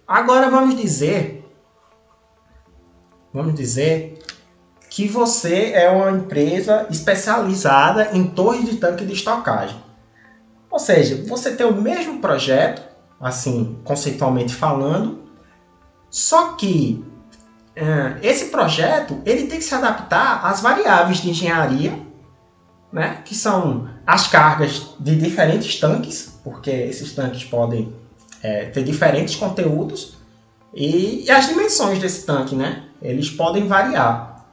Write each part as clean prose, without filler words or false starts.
Agora vamos dizer que você é uma empresa especializada em torres de tanque de estocagem. Ou seja, você tem o mesmo projeto, assim, conceitualmente falando, só que esse projeto ele tem que se adaptar às variáveis de engenharia, né, que são as cargas de diferentes tanques, porque esses tanques podem ter diferentes conteúdos, e as dimensões desse tanque, né, eles podem variar.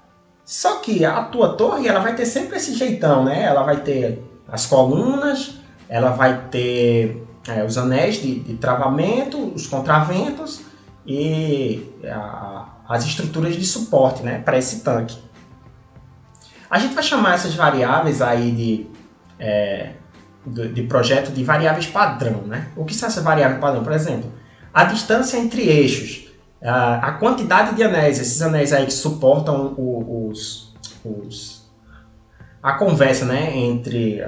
Só que a tua torre ela vai ter sempre esse jeitão, né? Ela vai ter as colunas, ela vai ter os anéis de travamento, os contraventos e as estruturas de suporte, né, para esse tanque. A gente vai chamar essas variáveis aí de projeto de variáveis padrão, né? O que são essas variáveis padrão? Por exemplo, a distância entre eixos, a quantidade de anéis, esses anéis aí que suportam a conversa, né, entre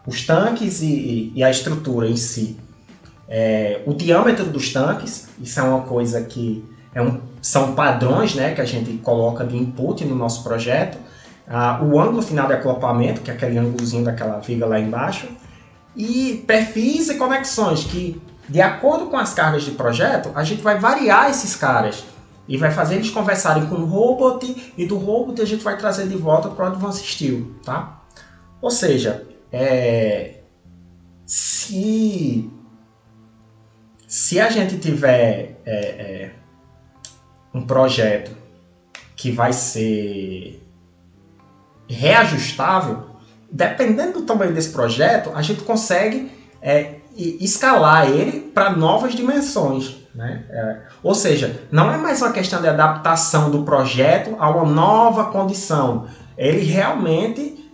os tanques e a estrutura em si. O diâmetro dos tanques, isso é uma coisa que são padrões, né, que a gente coloca de input no nosso projeto. O ângulo final de acoplamento, que é aquele ângulozinho daquela viga lá embaixo. E perfis e conexões, que de acordo com as cargas de projeto, a gente vai variar esses caras e vai fazer eles conversarem com o robot, e do robot a gente vai trazer de volta para o Advanced Steel, tá? Ou seja, se a gente tiver um projeto que vai ser reajustável, dependendo do tamanho desse projeto, a gente consegue escalar ele para novas dimensões, né? Ou seja, não é mais uma questão de adaptação do projeto a uma nova condição. Ele realmente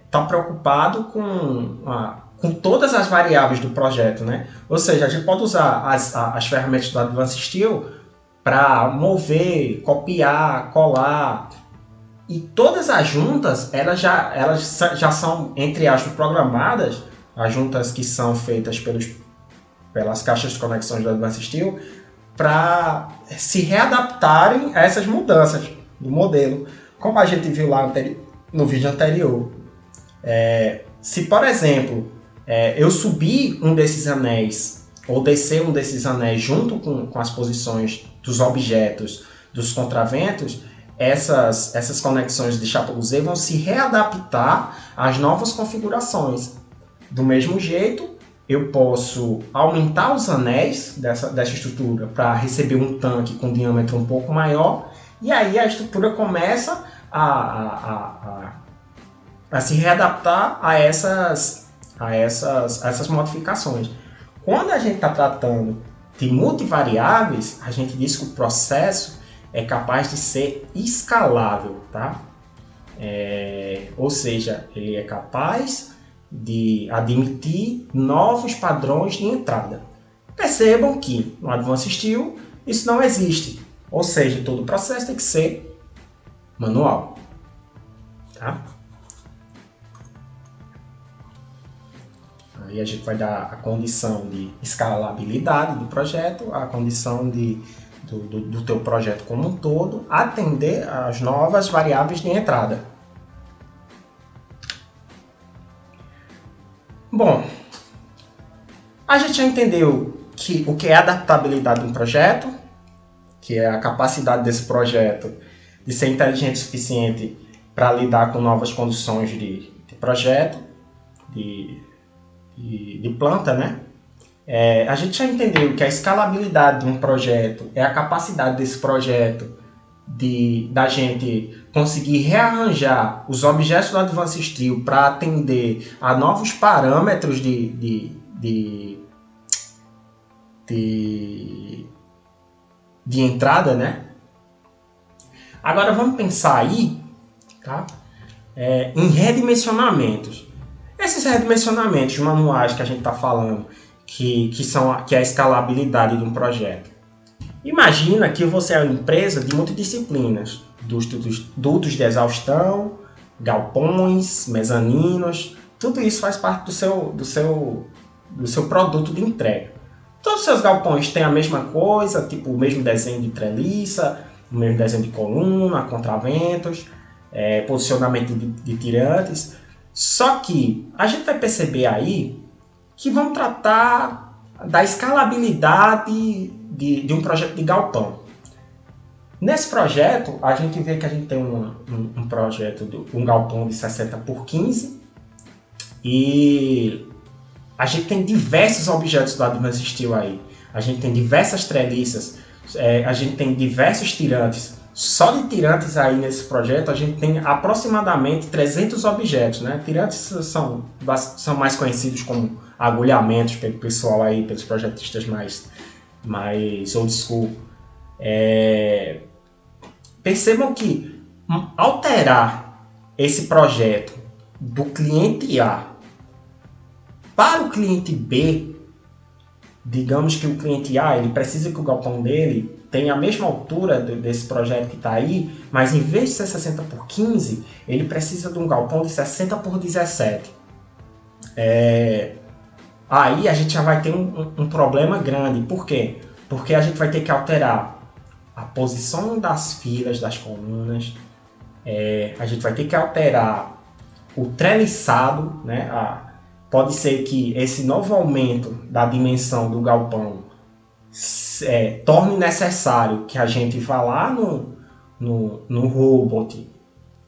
está preocupado com todas as variáveis do projeto, né? Ou seja, a gente pode usar as ferramentas do Advanced Steel para mover, copiar, colar. E todas as juntas, elas já são, entre aspas, programadas, as juntas que são feitas pelas caixas de conexões do Advanced Steel, para se readaptarem a essas mudanças do modelo, como a gente viu lá no vídeo anterior. Se, por exemplo, eu subir um desses anéis, ou descer um desses anéis junto com as posições dos objetos, dos contraventos, essas conexões de Chapuisat vão se readaptar às novas configurações. Do mesmo jeito, eu posso aumentar os anéis dessa estrutura para receber um tanque com diâmetro um pouco maior, e aí a estrutura começa a se readaptar a essas modificações. Quando a gente está tratando de multivariáveis, a gente diz que o processo é capaz de ser escalável, tá? Ou seja, ele é capaz de admitir novos padrões de entrada. Percebam que no Advanced Steel isso não existe, ou seja, todo o processo tem que ser manual, tá? Aí a gente vai dar a condição de escalabilidade do projeto, a condição do teu projeto como um todo, atender às novas variáveis de entrada. Bom, a gente já entendeu o que é adaptabilidade de um projeto, que é a capacidade desse projeto de ser inteligente o suficiente para lidar com novas condições de projeto, de planta, né? A gente já entendeu que a escalabilidade de um projeto é a capacidade desse projeto da gente conseguir rearranjar os objetos do Advanced Steel para atender a novos parâmetros de entrada, né? Agora vamos pensar aí, tá? Em redimensionamentos. Esses redimensionamentos manuais que a gente está falando, que é a escalabilidade de um projeto. Imagina que você é uma empresa de multidisciplinas, dutos de exaustão, galpões, mezaninos, tudo isso faz parte do seu produto de entrega. Todos os seus galpões têm a mesma coisa, tipo o mesmo desenho de treliça, o mesmo desenho de coluna, contraventos, posicionamento de tirantes. Só que a gente vai perceber aí que vão tratar da escalabilidade de um projeto de galpão. Nesse projeto, a gente vê que a gente tem um projeto, um galpão de 60 por 15 e a gente tem diversos objetos do Advanced Steel aí. A gente tem diversas treliças, a gente tem diversos tirantes. Só de tirantes aí nesse projeto a gente tem aproximadamente 300 objetos, né? Tirantes são mais conhecidos como agulhamentos pelo pessoal aí, pelos projetistas mais old school. Percebam que alterar esse projeto do cliente A para o cliente B, digamos que o cliente A ele precisa que o galpão dele tenha a mesma altura desse projeto que está aí, mas em vez de ser 60 por 15, ele precisa de um galpão de 60 por 17. Aí a gente já vai ter um problema grande. Por quê? Porque a gente vai ter que alterar a posição das filas das colunas, a gente vai ter que alterar o treliçado, né? Pode ser que esse novo aumento da dimensão do galpão torne necessário que a gente vá lá no robot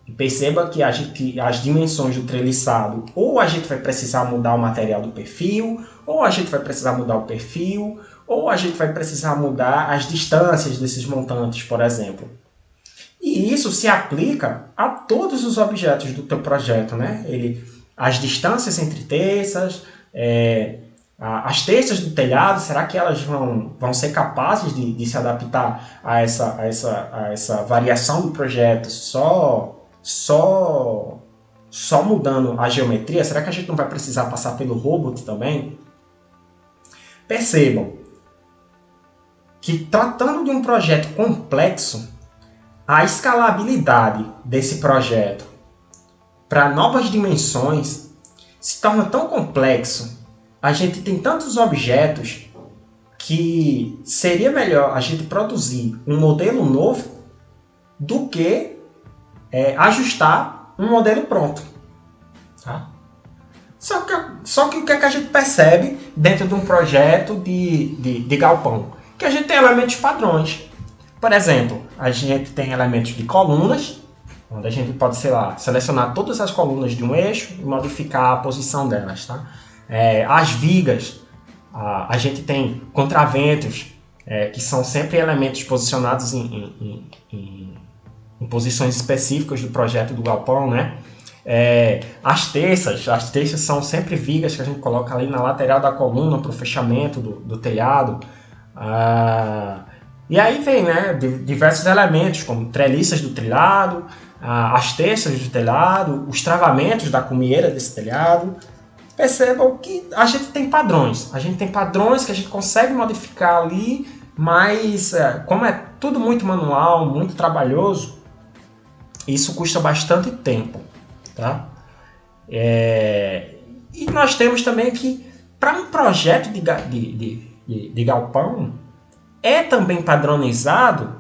e perceba que as dimensões do treliçado, ou a gente vai precisar mudar o material do perfil, ou a gente vai precisar mudar o perfil, ou a gente vai precisar mudar as distâncias desses montantes, por exemplo. E isso se aplica a todos os objetos do teu projeto, né? As distâncias entre terças, as terças do telhado, será que elas vão ser capazes de se adaptar a essa variação do projeto só mudando a geometria? Será que a gente não vai precisar passar pelo robot também? Percebam que, tratando de um projeto complexo, a escalabilidade desse projeto para novas dimensões se torna tão complexo, a gente tem tantos objetos que seria melhor a gente produzir um modelo novo do que ajustar um modelo pronto. Tá? Só que o que é que a gente percebe dentro de um projeto de galpão? Que a gente tem elementos padrões. Por exemplo, a gente tem elementos de colunas, onde a gente pode, selecionar todas as colunas de um eixo e modificar a posição delas. Tá? As vigas, a gente tem contraventos, que são sempre elementos posicionados em posições específicas do projeto do galpão, né? As terças são sempre vigas que a gente coloca ali na lateral da coluna para o fechamento do telhado. E aí vem, né, diversos elementos, como treliças do telhado, as terças do telhado, os travamentos da cumieira desse telhado. Percebam que a gente tem padrões. A gente tem padrões que a gente consegue modificar ali, mas como é tudo muito manual, muito trabalhoso, isso custa bastante tempo. Tá? E nós temos também que, para um projeto de galpão, também padronizado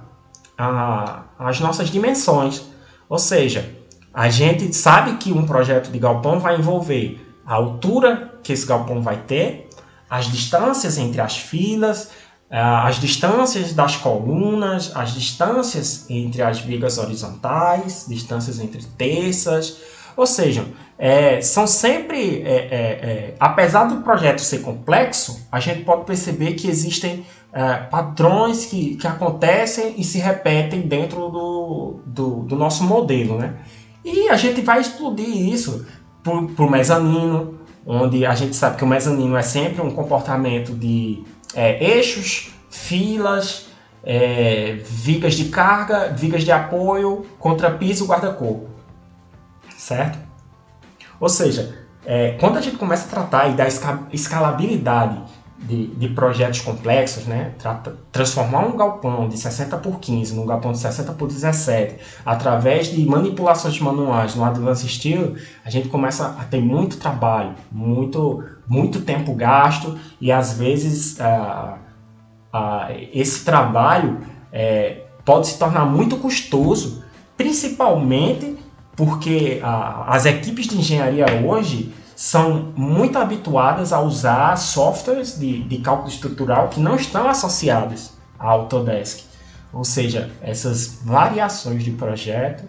as nossas dimensões. Ou seja, a gente sabe que um projeto de galpão vai envolver a altura que esse galpão vai ter, as distâncias entre as filas, as distâncias das colunas, as distâncias entre as vigas horizontais, distâncias entre terças. Ou seja, são sempre, apesar do projeto ser complexo, a gente pode perceber que existem padrões que acontecem e se repetem dentro do nosso modelo, né? E a gente vai explodir isso por mezanino, onde a gente sabe que o mezanino é sempre um comportamento de eixos, filas, vigas de carga, vigas de apoio, contrapiso e guarda-corpo. Certo? Ou seja, quando a gente começa a tratar e dar escalabilidade de projetos complexos, né? Transformar um galpão de 60 por 15 num galpão de 60 por 17, através de manipulações manuais no Advanced Steel, a gente começa a ter muito trabalho, muito tempo gasto, e às vezes esse trabalho pode se tornar muito custoso, principalmente porque as equipes de engenharia hoje são muito habituadas a usar softwares de cálculo estrutural que não estão associados à Autodesk. Ou seja, essas variações de projeto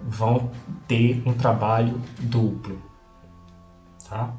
vão ter um trabalho duplo. Tá?